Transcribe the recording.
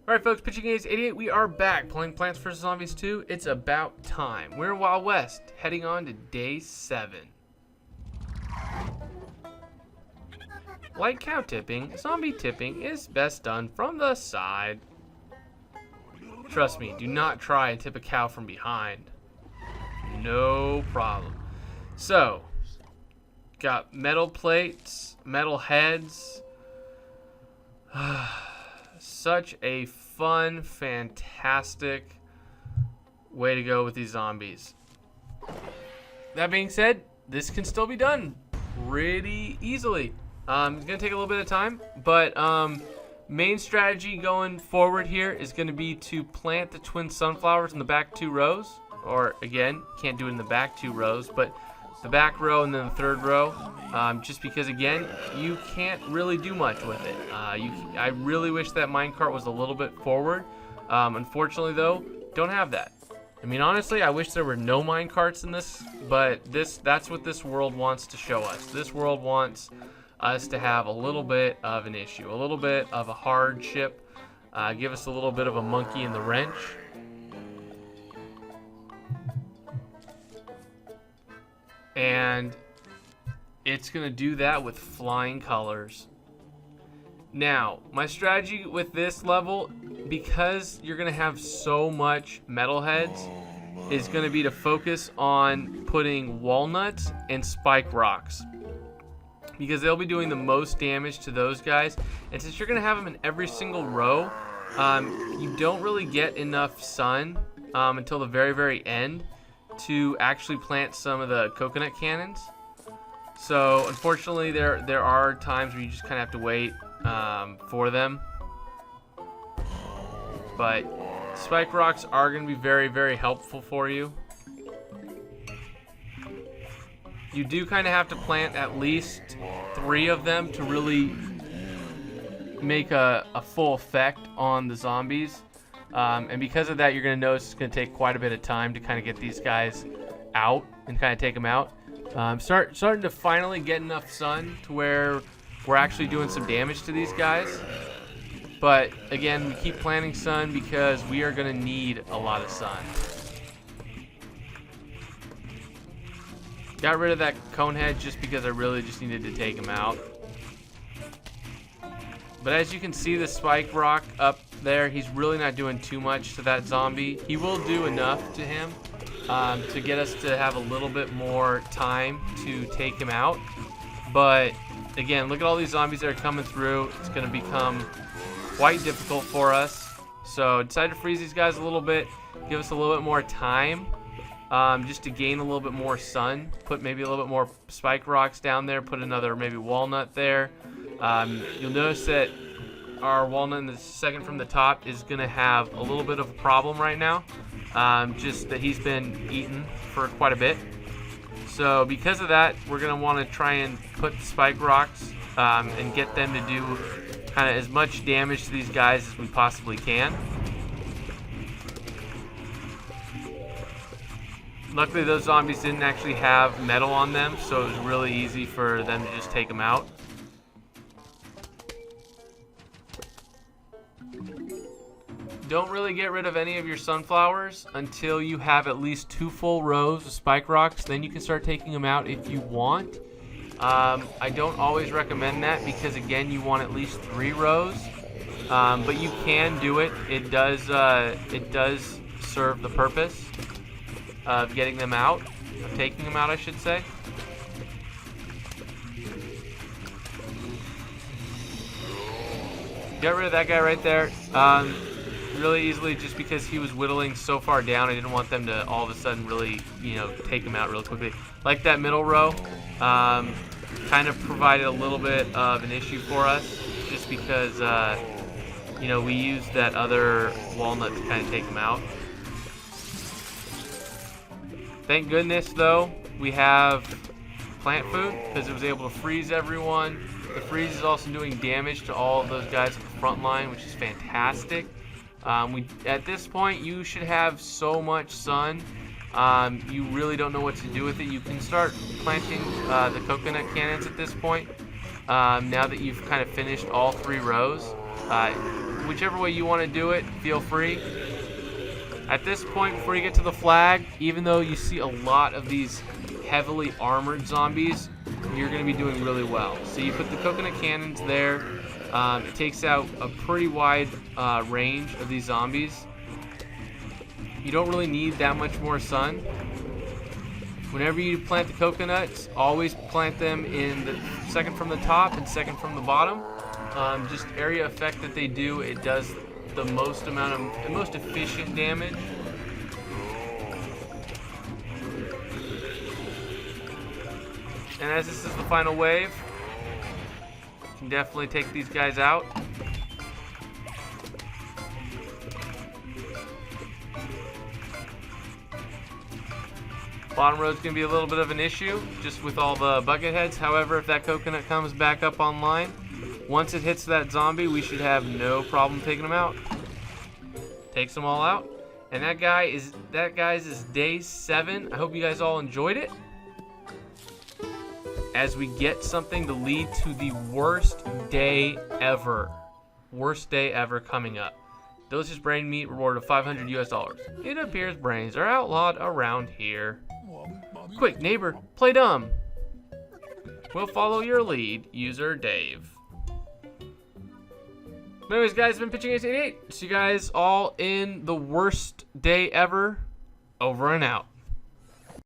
Alright folks, Pitching Gaze 88, we are back playing Plants vs. Zombies 2. It's about time. We're in Wild West, heading on to day 7. Like cow tipping, zombie tipping is best done from the side. Trust me, do not try and tip a cow from behind. No problem. So, got metal plates, metal heads. Such a fun, fantastic way to go with these zombies. That being said, this can still be done pretty easily. It's gonna take a little bit of time, but main strategy going forward here is gonna be to plant the twin sunflowers in the back 2 rows, or again, can't do it in the back 2 rows, but the back row and then the 3rd row, just because again, you can't really do much with it. I really wish that minecart was a little bit forward. Unfortunately though, don't have that. I mean, honestly, I wish there were no minecarts in this, but that's what this world wants to show us. This world wants us to have a little bit of an issue, a little bit of a hardship, give us a little bit of a monkey in the wrench. And it's going to do that with flying colors. Now, my strategy with this level, because you're going to have so much metal heads, is going to be to focus on putting walnuts and spike rocks, because they'll be doing the most damage to those guys. And since you're going to have them in every single row, you don't really get enough sun until the very, very end to actually plant some of the coconut cannons. So unfortunately there are times where you just kind of have to wait for them, but spike rocks are going to be very, very helpful for you. You do kind of have to plant at least 3 of them to really make a full effect on the zombies. And because of that, you're going to notice it's going to take quite a bit of time to kind of get these guys out and kind of take them out. Starting to finally get enough sun to where we're actually doing some damage to these guys. But again, we keep planting sun because we are going to need a lot of sun. Got rid of that cone head just because I really just needed to take him out. But as you can see, the spike rock up there, he's really not doing too much to that zombie. He will do enough to him to get us to have a little bit more time to take him out. But again, look at all these zombies that are coming through. It's going to become quite difficult for us. So decided to freeze these guys a little bit, give us a little bit more time, just to gain a little bit more sun. Put maybe a little bit more spike rocks down there, put another maybe walnut there. You'll notice that our walnut in the second from the top is going to have a little bit of a problem right now, just that he's been eaten for quite a bit. So because of that, we're going to want to try and put the spike rocks and get them to do kind of as much damage to these guys as we possibly can. Luckily those zombies didn't actually have metal on them, so it was really easy for them to just take them out. Don't really get rid of any of your sunflowers until you have at least 2 full rows of spike rocks. Then you can start taking them out if you want. I don't always recommend that because again, you want at least 3 rows. But you can do it. It does serve the purpose of getting them out, of taking them out, I should say. Get rid of that guy right there. Really easily, just because he was whittling so far down. I didn't want them to all of a sudden really, take him out real quickly. Like that middle row, kind of provided a little bit of an issue for us, just because, we used that other walnut to kind of take him out. Thank goodness, though, we have plant food, because it was able to freeze everyone. The freeze is also doing damage to all of those guys at the front line, which is fantastic. At this point, you should have so much sun. You really don't know what to do with it. You can start planting the coconut cannons at this point. Now that you've kind of finished all 3 rows, Whichever way you want to do it, feel free. At this point, before you get to the flag, even though you see a lot of these heavily armored zombies, you're going to be doing really well. So you put the coconut cannons there. It takes out a pretty wide range of these zombies. You don't really need that much more sun. Whenever you plant the coconuts, always plant them in the second from the top and second from the bottom. Just area effect that they do, it does the most efficient damage. And as this is the final wave, you can definitely take these guys out. Bottom row is going to be a little bit of an issue, just with all the bucket heads. However, if that coconut comes back up online, once it hits that zombie, we should have no problem taking them out. Takes them all out. And that guys is day 7. I hope you guys all enjoyed it. As we get something to lead to the worst day ever. Worst day ever coming up. Delicious brain meat reward of $500 US. It appears brains are outlawed around here. Quick, neighbor, play dumb. We'll follow your lead, user Dave. Anyways, guys, I've been Pitching Ace 88. See you guys all in the worst day ever. Over and out.